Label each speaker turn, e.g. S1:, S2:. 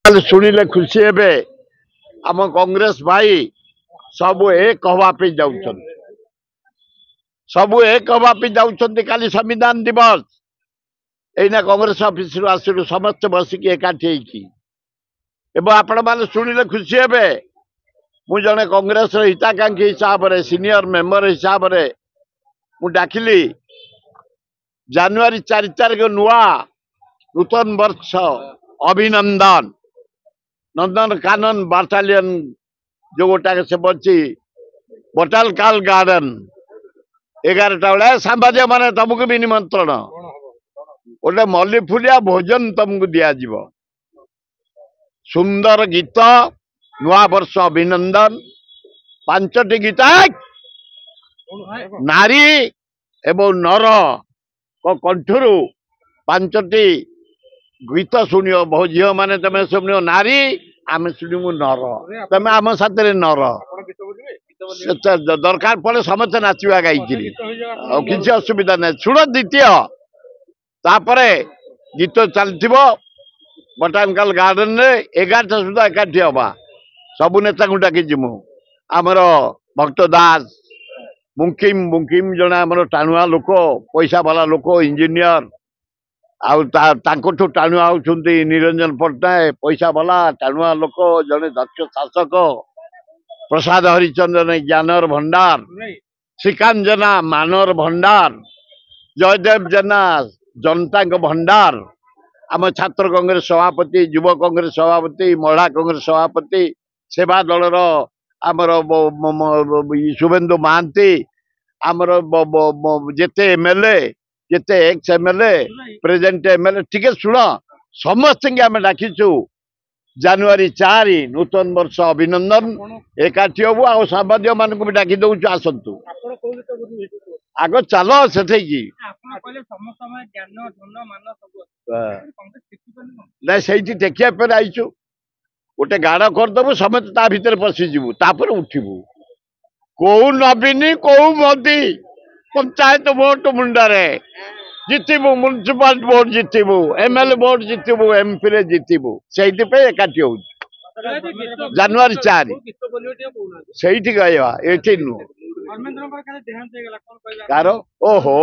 S1: शुणिले खुशी हे आम कांग्रेस भाई सबू एक हवापी जाऊँ सबू एक हवापी जाऊँ काली संविधान दिवस एना कांग्रेस ऑफिस आसलु समस्त बसिक एकाठी आपण मैंने शुणिले खुशी हे मु जड़े कांग्रेस हिताकांक्षी हिसाब से सीनियर मेंबर हिसाब से मु डाकिली जनवरी 4 तारिख नुआ नूतन वर्ष अभिनंदन नंदन कानन बाटालियन जो गोटा से बची बोटानिकल गार्डन 11टा बेले सांबादिक माने तुमको भी निमंत्रण गोटे मल्ली फुलिया भोजन तुमको दिज्व सुंदर गीत नुआ वर्ष अभिनंदन 5टी गीत नारी एवं नर कंठर 5टी गीत शुणियो बहु झील मैंने तुम शुणियो नारी आम शुणु नर तुम आम साथ नर दरकार पड़े समस्त नाचवा गाई किसी असुविधा ना शुण द्वितीय तापरे गीत चलती बोटानिकल गार्डन रे 11टा सुधा एकाठी हवा सबू नेता को डाकी जिमु आमर भक्त दास बुंकिम बुंकिम जड़े आम टाणुआ लोक पैसा वाला लोक इंजीनियर आठू टाणुआ होती निरंजन पट्टनायक पैसा वाला टाणुआ लोक जड़े दक्ष शासक प्रसाद हरिचंद्रन ज्ञानर भंडार श्रीकांत जेना मानर भंडार जयदेव जेना जनता भंडार आम छात्र कांग्रेस सभापति युव कांग्रेस सभापति महिला कांग्रेस सभापति सेवा दलर आमर शुभेन्दु महांती आमर जेते एमएलए जेते एक्स एमएलए प्रेजेंट एमएलए टिके शुण समस्त आम डाकिचु जनवरी 4 नूतन वर्ष अभिनंदन एकाठी हबू आ सांबादिक मान भी डाकी दौचु आसतु आग चल से से देखिया पे आईचु गोटे गाड़ करदेबू समस्त ता भीतर पशिजु तापर उठिबू कौ नवीनी कौ मोदी पंचायत भोट मुंडरे जितबू म्युनिसिपाल भोट जितबू एमएलए भोट जितबू एमपी रे जितबू से एकाठी हो जनवरी 4 से कहवा ये नुह कार ओहो